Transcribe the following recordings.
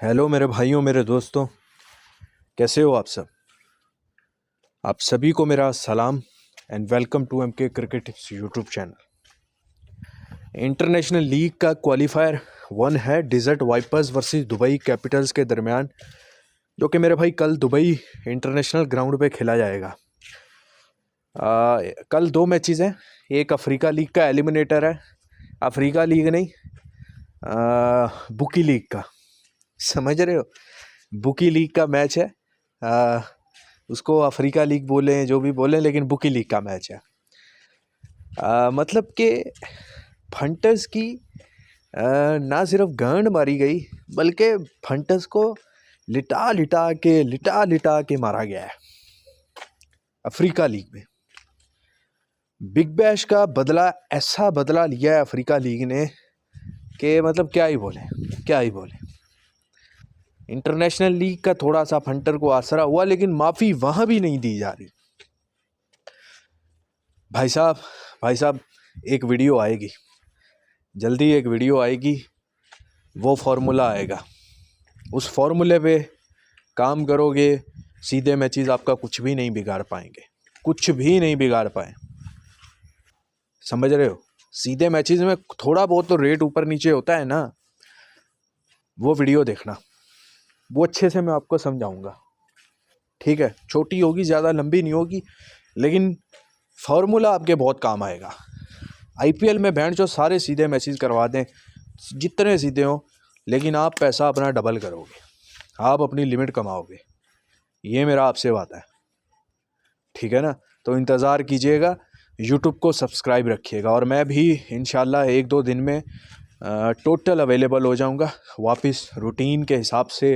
Hello मेरे भाइयों, मेरे दोस्तों, कैसे हो आप सब। आप सभी को मेरा सलाम and welcome to MK cricket YouTube channel. International league का क्वालिफायर 1 है desert vipers versus Dubai capitals के दरमियान, जो कि मेरे भाई कल दुबई इंटरनेशनल ग्राउंड पे खेला जाएगा। कल 2 मैचेस हैं। एक अफ्रीका लीग का एलिमिनेटर है, अफ्रीका लीग नहीं, बुकी लीग का, समझ रहे हो, बुकी लीग का मैच है। उसको अफ्रीका लीग बोले जो भी बोले, लेकिन बुकी लीग का मैच है। मतलब कि फंटर्स की ना सिर्फ गांड मारी गई, बल्कि फंटर्स को लिटा लिटा के मारा गया है अफ्रीका लीग में। बिग बैश का बदला, ऐसा बदला लिया है अफ्रीका लीग ने कि मतलब क्या ही बोले। इंटरनेशनल लीग का थोड़ा सा फंटर को आसरा हुआ, लेकिन माफ़ी वहाँ भी नहीं दी जा रही। भाई साहब एक वीडियो आएगी जल्दी, एक वीडियो आएगी, वो फार्मूला आएगा। उस फार्मूले पे काम करोगे, सीधे मैचेस आपका कुछ भी नहीं बिगाड़ पाएंगे, कुछ भी नहीं बिगाड़ पाए, समझ रहे हो। सीधे मैचेस में थोड़ा बहुत तो रेट ऊपर नीचे होता है ना, वो वीडियो देखना, वो अच्छे से मैं आपको समझाऊंगा, ठीक है। छोटी होगी, ज़्यादा लंबी नहीं होगी, लेकिन फार्मूला आपके बहुत काम आएगा। आईपीएल में बैंड जो सारे सीधे मैचेस करवा दें, जितने सीधे हों, लेकिन आप पैसा अपना डबल करोगे, आप अपनी लिमिट कमाओगे, ये मेरा आपसे वादा है, ठीक है ना। तो इंतज़ार कीजिएगा, यूट्यूब को सब्सक्राइब रखिएगा, और मैं भी इंशाल्लाह 1-2 दिन में टोटल अवेलेबल हो जाऊंगा। वापस रूटीन के हिसाब से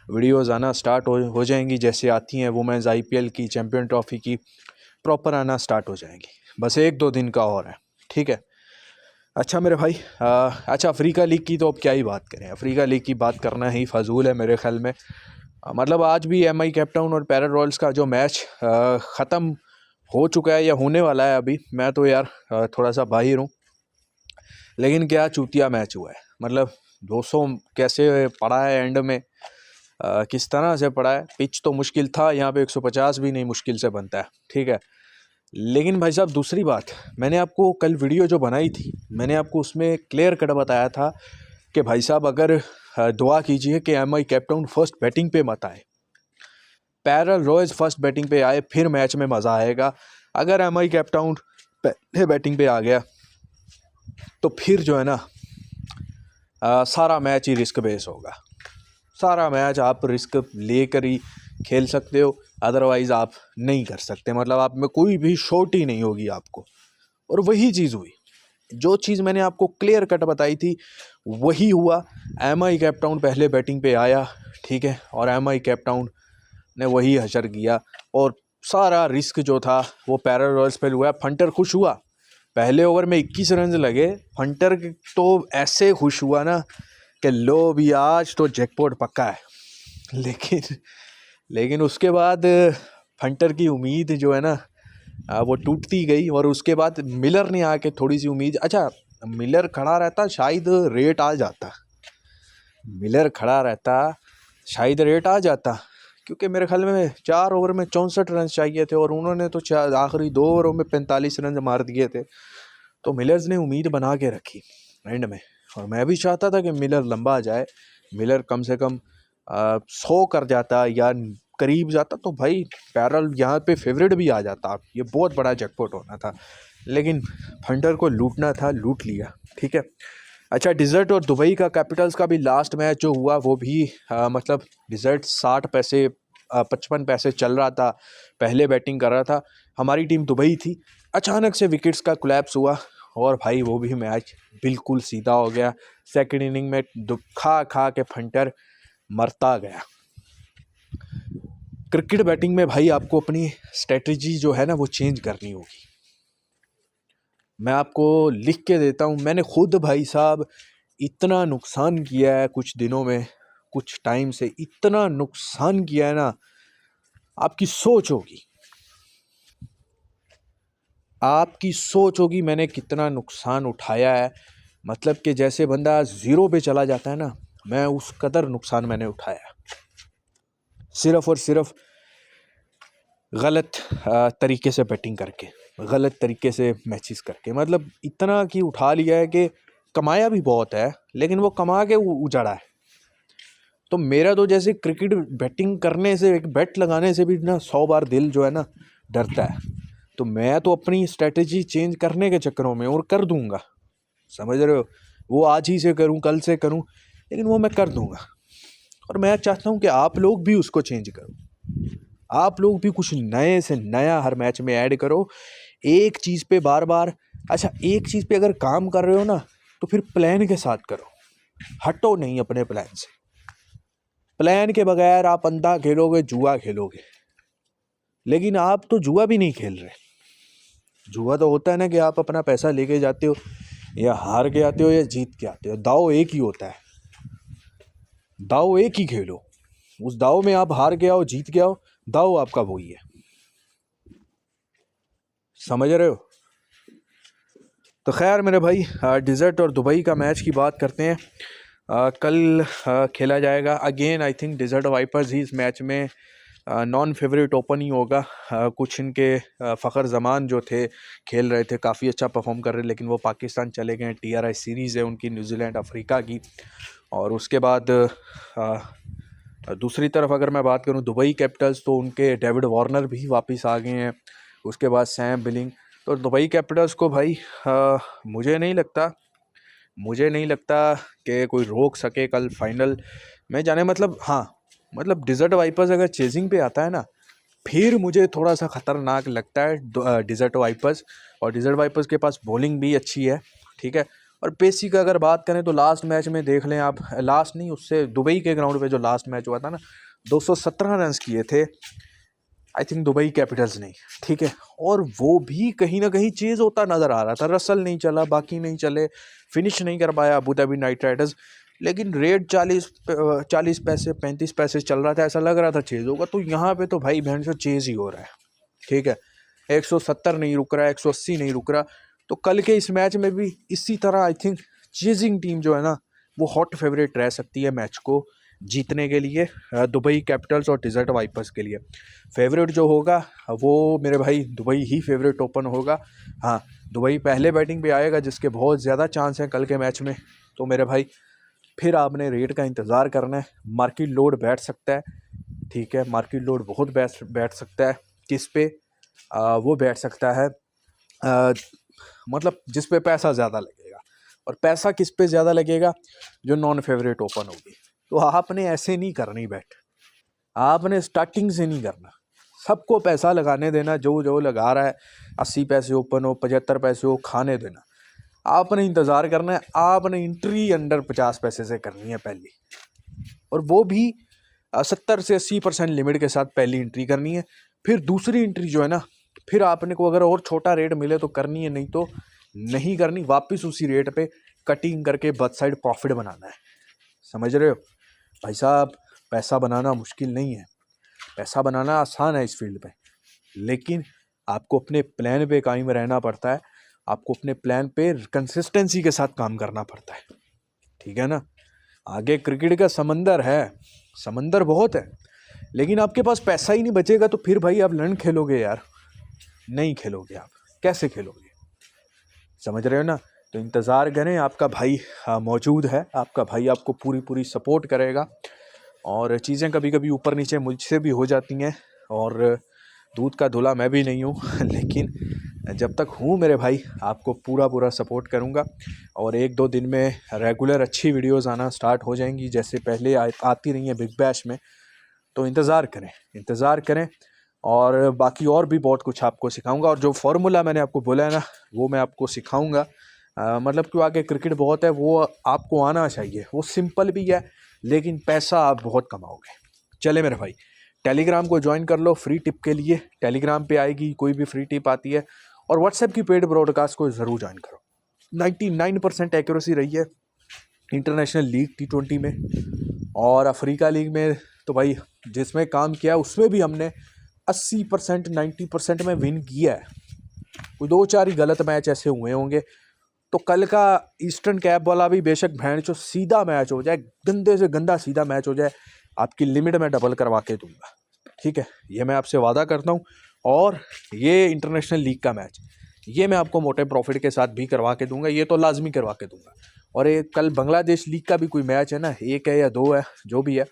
वीडियोज़ आना स्टार्ट हो जाएंगी, जैसे आती हैं वुमेंस आईपीएल की, चैम्पियन ट्रॉफी की, प्रॉपर आना स्टार्ट हो जाएंगी। बस 1-2 दिन का और है, ठीक है। अच्छा मेरे भाई, अच्छा अफ्रीका लीग की तो अब क्या ही बात करें, अफ्रीका लीग की बात करना ही फजूल है मेरे ख्याल में। मतलब आज भी एमआई केप टाउन और पैरेट रॉयल्स का जो मैच ख़त्म हो चुका है या होने वाला है अभी। मैं तो यार थोड़ा सा बाहिर हूँ, लेकिन क्या चूतिया मैच हुआ है। मतलब 200 कैसे पड़ा है एंड में, किस तरह से पड़ा है। पिच तो मुश्किल था, यहाँ पे 150 भी नहीं मुश्किल से बनता है, ठीक है। लेकिन भाई साहब दूसरी बात, मैंने आपको कल वीडियो जो बनाई थी, मैंने आपको उसमें क्लियर कट बताया था कि भाई साहब अगर दुआ कीजिए कि MI Cape Town first batting पे मत आए, पैरेट रॉयल्स फर्स्ट बैटिंग पे आए, फिर मैच में मज़ा आएगा। अगर एमआई केप टाउन पहले बैटिंग पे आ गया तो फिर जो है ना, सारा मैच ही रिस्क बेस होगा। सारा मैच आप रिस्क लेकर ही खेल सकते हो, अदरवाइज़ आप नहीं कर सकते। मतलब आप में कोई भी शॉट ही नहीं होगी आपको। और वही चीज़ हुई, जो चीज़ मैंने आपको क्लियर कट बताई थी वही हुआ। एमआई केप टाउन पहले बैटिंग पे आया, ठीक है, और एमआई केप टाउन ने वही हशर किया, और सारा रिस्क जो था वो पैरेट रॉयल्स पे हुआ। फंटर खुश हुआ, पहले ओवर में 21 रन लगे, फंटर तो ऐसे खुश हुआ ना कि लो भी आज तो जैकपॉट पक्का है। लेकिन उसके बाद फंटर की उम्मीद जो है ना, वो टूटती गई। और उसके बाद मिलर ने आके थोड़ी सी उम्मीद, अच्छा मिलर खड़ा रहता शायद रेट आ जाता, मिलर खड़ा रहता शायद रेट आ जाता, क्योंकि मेरे ख्याल में 4 ओवर में 64 रन चाहिए थे, और उन्होंने तो आखिरी 2 ओवरों में 45 रन मार दिए थे। तो मिलर्स ने उम्मीद बना के रखी एंड में, और मैं भी चाहता था कि मिलर लंबा जाए, मिलर कम से कम 100 कर जाता या करीब जाता, तो भाई पैरल यहाँ पे फेवरेट भी आ जाता, ये बहुत बड़ा जैकपॉट होना था। लेकिन फंटर को लूटना था, लूट लिया, ठीक है। अच्छा डिज़र्ट और दुबई का कैपिटल्स का भी लास्ट मैच जो हुआ वो भी मतलब डिज़र्ट 60 पैसे 55 पैसे चल रहा था, पहले बैटिंग कर रहा था, हमारी टीम दुबई थी। अचानक से विकेट्स का कोलैप्स हुआ, और भाई वो भी मैच बिल्कुल सीधा हो गया। सेकंड इनिंग में खा के फंटर मरता गया। क्रिकेट बैटिंग में भाई आपको अपनी स्ट्रेटजी जो है ना वो चेंज करनी होगी। मैं आपको लिख के देता हूँ, मैंने खुद भाई साहब इतना नुकसान किया है कुछ दिनों में, कुछ टाइम से इतना नुकसान किया है ना, आपकी सोच होगी, आपकी सोच होगी मैंने कितना नुकसान उठाया है। मतलब कि जैसे बंदा ज़ीरो पे चला जाता है ना, मैं उस कदर नुकसान मैंने उठाया, सिर्फ़ और सिर्फ गलत तरीके से बैटिंग करके, गलत तरीके से मैचेस करके। मतलब इतना कि उठा लिया है कि कमाया भी बहुत है, लेकिन वो कमा के उजाड़ा है। तो मेरा तो जैसे क्रिकेट बैटिंग करने से, एक बैट लगाने से भी ना 100 बार दिल जो है ना डरता है। तो मैं तो अपनी स्ट्रेटजी चेंज करने के चक्करों में, और कर दूंगा, समझ रहे हो, वो आज ही से करूं, कल से करूं, लेकिन वो मैं कर दूंगा। और मैं चाहता हूं कि आप लोग भी उसको चेंज करो, आप लोग भी कुछ नए से नया हर मैच में ऐड करो। एक चीज़ पे बार बार, अच्छा एक चीज़ पे अगर काम कर रहे हो ना, तो फिर प्लान के साथ करो, हटो नहीं अपने प्लान से। प्लान के बगैर आप अंधा खेलोगे, जुआ खेलोगे, लेकिन आप तो जुआ भी नहीं खेल रहे। जुआ तो होता है ना कि आप अपना पैसा लेके जाते हो, या हार के आते हो या जीत के आते हो, दाव एक ही होता है, दाव एक ही खेलो। उस दाव में आप हार के आओ, जीत के आओ, दाव आपका वही है, समझ रहे हो। तो खैर मेरे भाई, डिज़र्ट और दुबई का मैच की बात करते हैं। कल खेला जाएगा again. I think Desert Vipers ही इस मैच में नॉन फेवरेट ओपन ही होगा। कुछ इनके फ़खर जमान जो थे खेल रहे थे, काफ़ी अच्छा परफॉर्म कर रहे, लेकिन वो पाकिस्तान चले गए। TRI सीरीज़ है उनकी न्यूजीलैंड अफ्रीका की। और उसके बाद दूसरी तरफ अगर मैं बात करूं दुबई कैपिटल्स, तो उनके डेविड वार्नर भी वापस आ गए हैं। उसके बाद सैम बिलिंग। तो दुबई कैपिटल्स को भाई मुझे नहीं लगता कि कोई रोक सके कल फाइनल में जाने। मतलब हाँ, मतलब डिज़र्ट वाइपर्स अगर चेजिंग पे आता है ना, फिर मुझे थोड़ा सा ख़तरनाक लगता है डिज़र्ट वाइपर्स। और डिज़र्ट वाइपर्स के पास बॉलिंग भी अच्छी है, ठीक है। और पेसी का अगर बात करें तो लास्ट मैच में देख लें आप, लास्ट नहीं, उससे दुबई के ग्राउंड पे जो लास्ट मैच हुआ था ना, 217 रन किए थे आई थिंक दुबई कैपिटल्स ने, ठीक है। और वो भी कहीं ना कहीं चेज होता नज़र आ रहा था। रसल नहीं चला, बाकी नहीं चले, फिनिश नहीं कर पाया अबू धाबी नाइट राइडर्स, लेकिन रेट 40 पैसे 35 पैसे चल रहा था, ऐसा लग रहा था चेज होगा। तो यहाँ पे तो भाई बहन से चेज ही हो रहा है, ठीक है। 170 नहीं रुक रहा, 180 नहीं रुक रहा। तो कल के इस मैच में भी इसी तरह आई थिंक चेजिंग टीम जो है ना, वो हॉट फेवरेट रह सकती है मैच को जीतने के लिए, दुबई कैपिटल्स और डिज़र्ट वाइपर्स के लिए। फेवरेट जो होगा वो मेरे भाई दुबई ही फेवरेट ओपन होगा। हाँ, दुबई पहले बैटिंग पे आएगा, जिसके बहुत ज़्यादा चांस हैं कल के मैच में। तो मेरे भाई फिर आपने रेट का इंतज़ार करना है। मार्केट लोड बैठ सकता है, ठीक है, मार्केट लोड बहुत बैठ सकता है। किस पे वो बैठ सकता है, मतलब जिस पे पैसा ज़्यादा लगेगा। और पैसा किस पे ज़्यादा लगेगा, जो नॉन फेवरेट ओपन होगी। तो आपने ऐसे नहीं करनी बैट, आपने स्टार्टिंग से नहीं करना, सबको पैसा लगाने देना, जो जो लगा रहा है। 80 पैसे ओपन हो, 75 पैसे हो, खाने देना। आपने इंतज़ार करना है, आपने एंट्री अंडर 50 पैसे से करनी है पहली, और वो भी 70 से 80% लिमिट के साथ पहली एंट्री करनी है। फिर दूसरी एंट्री जो है ना, फिर आपने को अगर और छोटा रेट मिले तो करनी है, नहीं तो नहीं करनी। वापस उसी रेट पे कटिंग करके बथ साइड प्रॉफिट बनाना है, समझ रहे हो भाई साहब। पैसा बनाना मुश्किल नहीं है, पैसा बनाना आसान है इस फील्ड पे, लेकिन आपको अपने प्लान पे कायम रहना पड़ता है। आपको अपने प्लान पे कंसिस्टेंसी के साथ काम करना पड़ता है, ठीक है ना। आगे क्रिकेट का समंदर है, समंदर बहुत है, लेकिन आपके पास पैसा ही नहीं बचेगा तो फिर भाई आप लंड खेलोगे यार, नहीं खेलोगे। आप कैसे खेलोगे, समझ रहे हो ना। तो इंतज़ार करें, आपका भाई मौजूद है, आपका भाई आपको पूरी सपोर्ट करेगा। और चीज़ें कभी कभी ऊपर नीचे मुझसे भी हो जाती हैं, और दूध का धुला मैं भी नहीं हूँ लेकिन जब तक हूँ मेरे भाई, आपको पूरा सपोर्ट करूँगा। और 1-2 दिन में रेगुलर अच्छी वीडियोस आना स्टार्ट हो जाएंगी, जैसे पहले आती रही हैं बिग बैश में। तो इंतज़ार करें। और बाकी और भी बहुत कुछ आपको सिखाऊंगा, और जो फार्मूला मैंने आपको बोला है ना, वो मैं आपको सिखाऊंगा। मतलब क्यों, आगे क्रिकेट बहुत है, वो आपको आना चाहिए। वो सिंपल भी है, लेकिन पैसा आप बहुत कमाओगे। चले मेरे भाई, टेलीग्राम को ज्वाइन कर लो फ्री टिप के लिए। टेलीग्राम पे आएगी, कोई भी फ्री टिप आती है। और व्हाट्सएप की पेड ब्रॉडकास्ट को ज़रूर ज्वाइन करो। 99% एक्यूरेसी रही है इंटरनेशनल लीग T20 में, और अफ्रीका लीग में तो भाई जिसमें काम किया उसमें भी हमने 80% 90% में विन किया है। कोई 2-4 ही गलत मैच ऐसे हुए होंगे, तो कल का ईस्टर्न कैप वाला भी बेशक भैंस जो सीधा मैच हो जाए, गंदे से गंदा सीधा मैच हो जाए, आपकी लिमिट में डबल करवा के दूंगा, ठीक है, ये मैं आपसे वादा करता हूँ। और ये इंटरनेशनल लीग का मैच, ये मैं आपको मोटे प्रॉफिट के साथ भी करवा के दूंगा, ये तो लाजमी करवा के दूंगा। और ये कल बांग्लादेश लीग का भी कोई मैच है ना, 1 है या 2 है, जो भी है,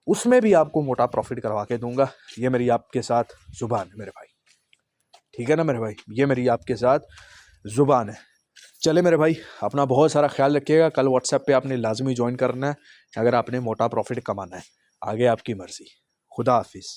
उसमें भी आपको मोटा प्रॉफिट करवा के दूंगा। ये मेरी आपके साथ जुबान है मेरे भाई, ठीक है ना मेरे भाई, ये मेरी आपके साथ जुबान है। चले मेरे भाई, अपना बहुत सारा ख्याल रखिएगा। कल व्हाट्सएप पे आपने लाजमी ज्वाइन करना है अगर आपने मोटा प्रॉफिट कमाना है। आगे आपकी मर्जी। खुदा हाफिज़।